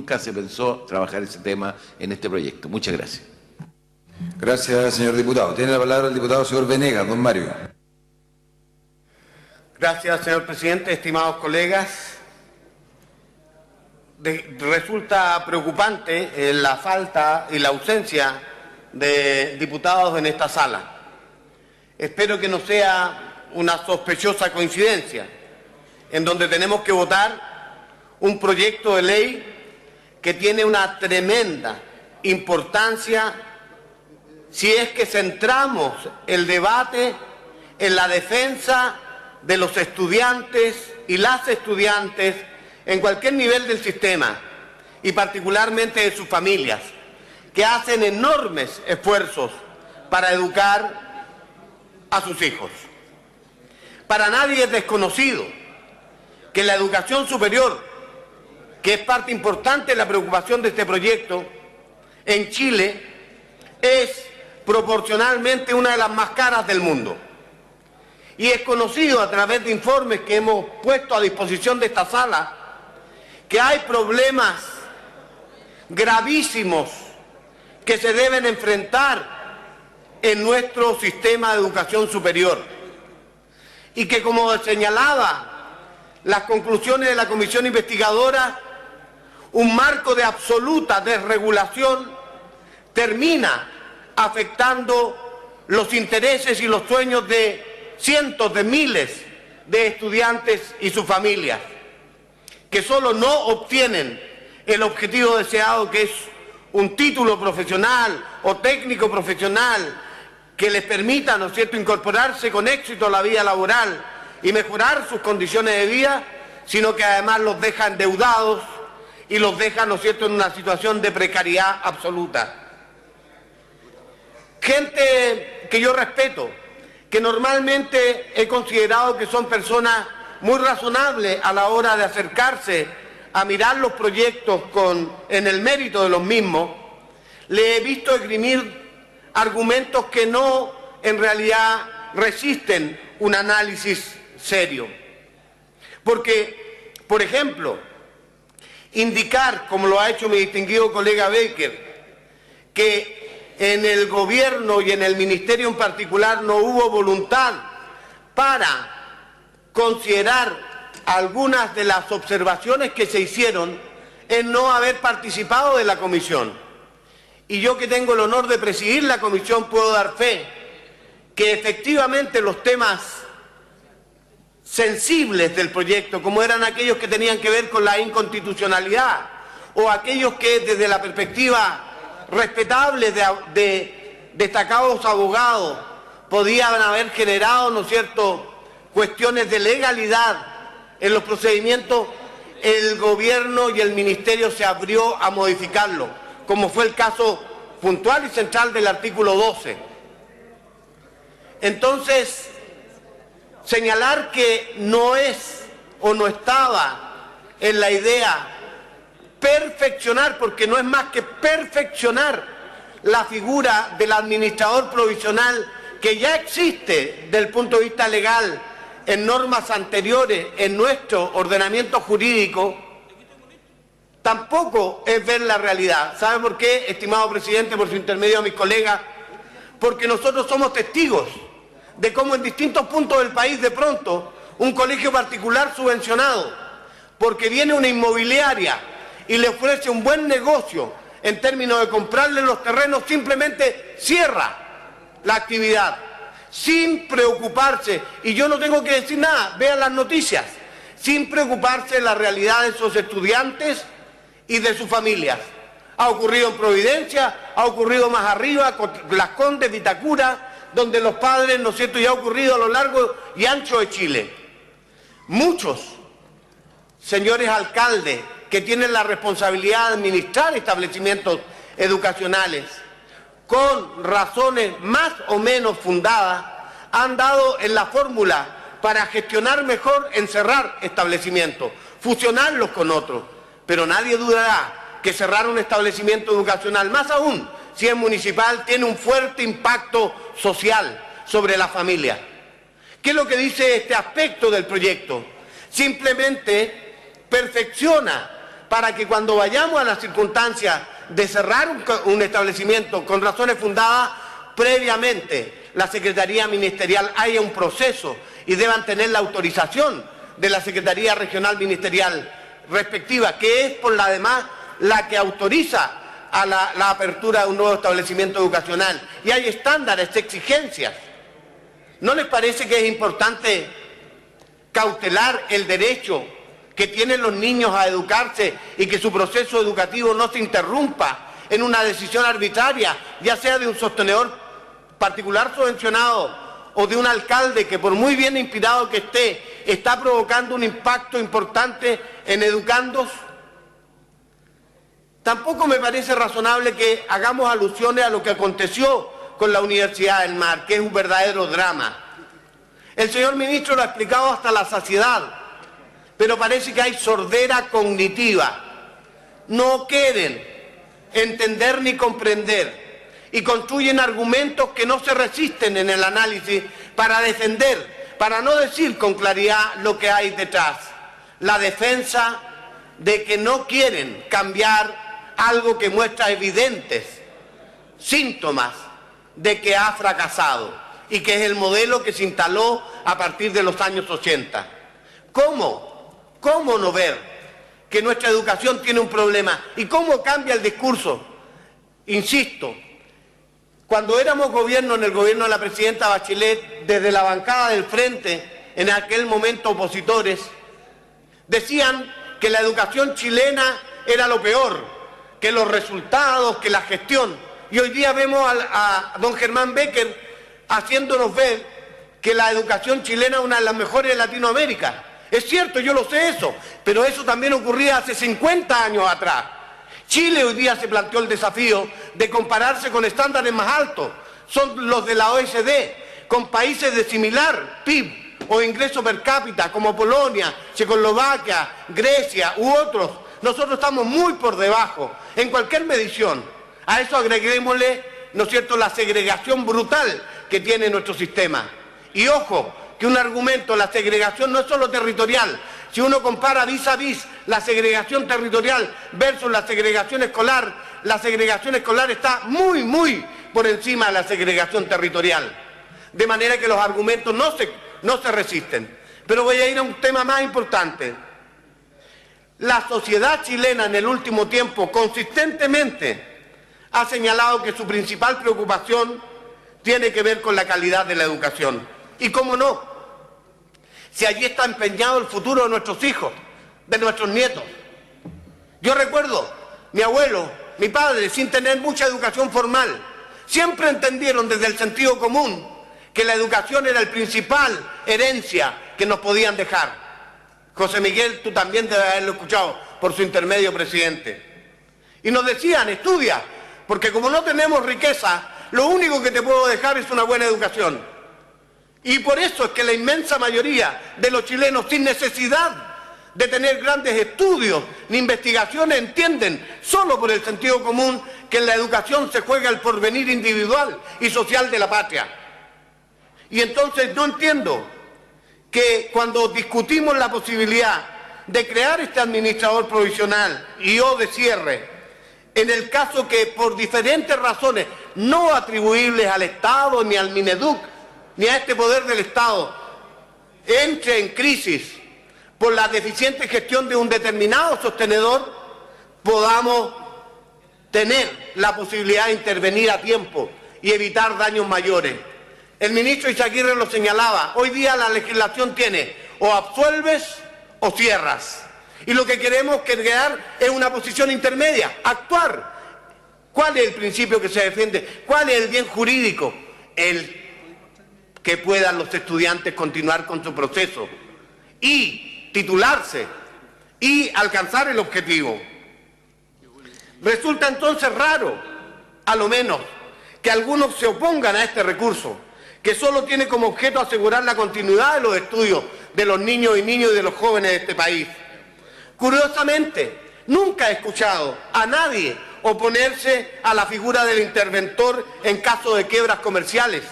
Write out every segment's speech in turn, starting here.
nunca se pensó trabajar ese tema en este proyecto. Muchas gracias. Gracias, señor diputado. Tiene la palabra el diputado señor Venegas, don Mario. Gracias, señor presidente, estimados colegas. Resulta preocupante la falta y la ausencia de diputados en esta sala. Espero que no sea una sospechosa coincidencia, en donde tenemos que votar un proyecto de ley que tiene una tremenda importancia si es que centramos el debate en la defensa de los estudiantes y las estudiantes en cualquier nivel del sistema y particularmente de sus familias, que hacen enormes esfuerzos para educar a sus hijos. Para nadie es desconocido que la educación superior, que es parte importante de la preocupación de este proyecto, en Chile es proporcionalmente una de las más caras del mundo. Y es conocido a través de informes que hemos puesto a disposición de esta sala que hay problemas gravísimos que se deben enfrentar en nuestro sistema de educación superior y que, como señalaba las conclusiones de la comisión investigadora, un marco de absoluta desregulación termina afectando los intereses y los sueños de cientos de miles de estudiantes y sus familias, que solo no obtienen el objetivo deseado, que es un título profesional o técnico profesional que les permita, ¿no es cierto?, incorporarse con éxito a la vida laboral y mejorar sus condiciones de vida, sino que además los deja endeudados y los deja, ¿no es cierto?, en una situación de precariedad absoluta. Gente que yo respeto, que normalmente he considerado que son personas muy razonables a la hora de acercarse a mirar los proyectos en el mérito de los mismos, le he visto esgrimir argumentos que no en realidad resisten un análisis serio. Porque, por ejemplo, indicar, como lo ha hecho mi distinguido colega Baker, que en el gobierno y en el ministerio en particular no hubo voluntad para considerar algunas de las observaciones que se hicieron, en no haber participado de la comisión. Y yo, que tengo el honor de presidir la comisión, puedo dar fe que efectivamente los temas sensibles del proyecto, como eran aquellos que tenían que ver con la inconstitucionalidad o aquellos que desde la perspectiva respetable de destacados abogados podían haber generado, ¿no es cierto?, cuestiones de legalidad en los procedimientos, el gobierno y el ministerio se abrió a modificarlo, como fue el caso puntual y central del artículo 12. Entonces, señalar que no es o no estaba en la idea perfeccionar, porque no es más que perfeccionar la figura del administrador provisional que ya existe desde el punto de vista legal en normas anteriores en nuestro ordenamiento jurídico, tampoco es ver la realidad. ¿Sabe por qué, estimado presidente, por su intermedio a mis colegas? Porque nosotros somos testigos de cómo en distintos puntos del país, de pronto, un colegio particular subvencionado, porque viene una inmobiliaria y le ofrece un buen negocio en términos de comprarle los terrenos, simplemente cierra la actividad, sin preocuparse, y yo no tengo que decir nada, vean las noticias, sin preocuparse de la realidad de esos estudiantes y de sus familias. Ha ocurrido en Providencia, ha ocurrido más arriba, con Las Condes, Vitacura, donde los padres, ¿no es cierto?, y ha ocurrido a lo largo y ancho de Chile. Muchos señores alcaldes que tienen la responsabilidad de administrar establecimientos educacionales, con razones más o menos fundadas, han dado en la fórmula para gestionar mejor en cerrar establecimientos, fusionarlos con otros. Pero nadie dudará que cerrar un establecimiento educacional, más aún si es municipal, tiene un fuerte impacto social sobre la familia. ¿Qué es lo que dice este aspecto del proyecto? Simplemente perfecciona para que cuando vayamos a las circunstancias de cerrar un establecimiento con razones fundadas, previamente la Secretaría Ministerial haya un proceso y deban tener la autorización de la Secretaría Regional Ministerial respectiva, que es por la demás la que autoriza a la apertura de un nuevo establecimiento educacional. Y hay estándares, exigencias. ¿No les parece que es importante cautelar el derecho que tienen los niños a educarse y que su proceso educativo no se interrumpa en una decisión arbitraria, ya sea de un sostenedor particular subvencionado o de un alcalde que, por muy bien inspirado que esté, está provocando un impacto importante en educandos? Tampoco me parece razonable que hagamos alusiones a lo que aconteció con la Universidad del Mar, que es un verdadero drama. El señor ministro lo ha explicado hasta la saciedad, pero parece que hay sordera cognitiva. No quieren entender ni comprender y construyen argumentos que no se resisten en el análisis para defender, para no decir con claridad lo que hay detrás. La defensa de que no quieren cambiar algo que muestra evidentes síntomas de que ha fracasado y que es el modelo que se instaló a partir de los años 80. ¿Cómo no ver que nuestra educación tiene un problema? ¿Y cómo cambia el discurso? Insisto, cuando éramos gobierno, en el gobierno de la presidenta Bachelet, desde la bancada del Frente, en aquel momento opositores, decían que la educación chilena era lo peor, que los resultados, que la gestión. Y hoy día vemos a don Germán Becker haciéndonos ver que la educación chilena es una de las mejores de Latinoamérica. Es cierto, yo lo sé eso, pero eso también ocurría hace 50 años atrás. Chile hoy día se planteó el desafío de compararse con estándares más altos, son los de la OECD, con países de similar PIB o ingreso per cápita como Polonia, Checoslovaquia, Grecia u otros. Nosotros estamos muy por debajo en cualquier medición. A eso agreguémosle, ¿no es cierto?, la segregación brutal que tiene nuestro sistema. Y ojo, que un argumento, la segregación no es solo territorial. Si uno compara vis a vis la segregación territorial versus la segregación escolar está muy, muy por encima de la segregación territorial. De manera que los argumentos no se resisten. Pero voy a ir a un tema más importante. La sociedad chilena en el último tiempo consistentemente ha señalado que su principal preocupación tiene que ver con la calidad de la educación. Y cómo no, si allí está empeñado el futuro de nuestros hijos, de nuestros nietos. Yo recuerdo, mi abuelo, mi padre, sin tener mucha educación formal, siempre entendieron desde el sentido común que la educación era la principal herencia que nos podían dejar. José Miguel, tú también debes haberlo escuchado por su intermedio, presidente. Y nos decían, estudia, porque como no tenemos riqueza, lo único que te puedo dejar es una buena educación. Y por eso es que la inmensa mayoría de los chilenos, sin necesidad de tener grandes estudios ni investigaciones, entienden, solo por el sentido común, que en la educación se juega el porvenir individual y social de la patria. Y entonces no entiendo que cuando discutimos la posibilidad de crear este administrador provisional y o de cierre, en el caso que por diferentes razones no atribuibles al Estado ni al Mineduc, ni a este poder del Estado, entre en crisis por la deficiente gestión de un determinado sostenedor, podamos tener la posibilidad de intervenir a tiempo y evitar daños mayores. El ministro Izaguirre lo señalaba, hoy día la legislación tiene o absuelves o cierras. Y lo que queremos crear es una posición intermedia, actuar. ¿Cuál es el principio que se defiende? ¿Cuál es el bien jurídico? El que puedan los estudiantes continuar con su proceso y titularse y alcanzar el objetivo. Resulta entonces raro, a lo menos, que algunos se opongan a este recurso, que solo tiene como objeto asegurar la continuidad de los estudios de los niños y de los jóvenes de este país. Curiosamente, nunca he escuchado a nadie oponerse a la figura del interventor en caso de quiebras comerciales,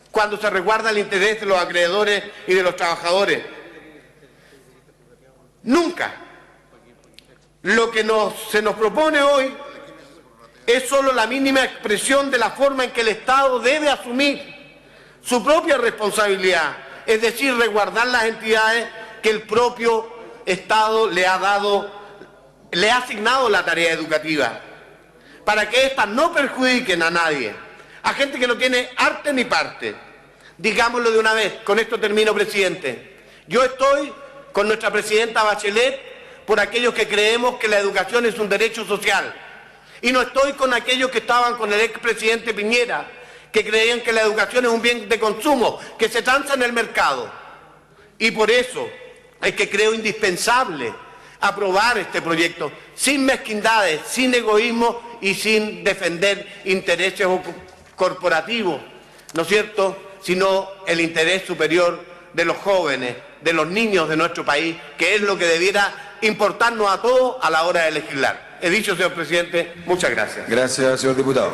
cuando se resguarda el interés de los acreedores y de los trabajadores. Nunca. Lo que se nos propone hoy es solo la mínima expresión de la forma en que el Estado debe asumir su propia responsabilidad, es decir, resguardar las entidades que el propio Estado le ha asignado la tarea educativa, para que éstas no perjudiquen a nadie, a gente que no tiene arte ni parte. Digámoslo de una vez, con esto termino, presidente. Yo estoy con nuestra presidenta Bachelet por aquellos que creemos que la educación es un derecho social. Y no estoy con aquellos que estaban con el expresidente Piñera, que creían que la educación es un bien de consumo, que se transa en el mercado. Y por eso es que creo indispensable aprobar este proyecto, sin mezquindades, sin egoísmo y sin defender intereses corporativos, ¿no es cierto?, sino el interés superior de los jóvenes, de los niños de nuestro país, que es lo que debiera importarnos a todos a la hora de legislar. He dicho, señor presidente, muchas gracias. Gracias, señor diputado.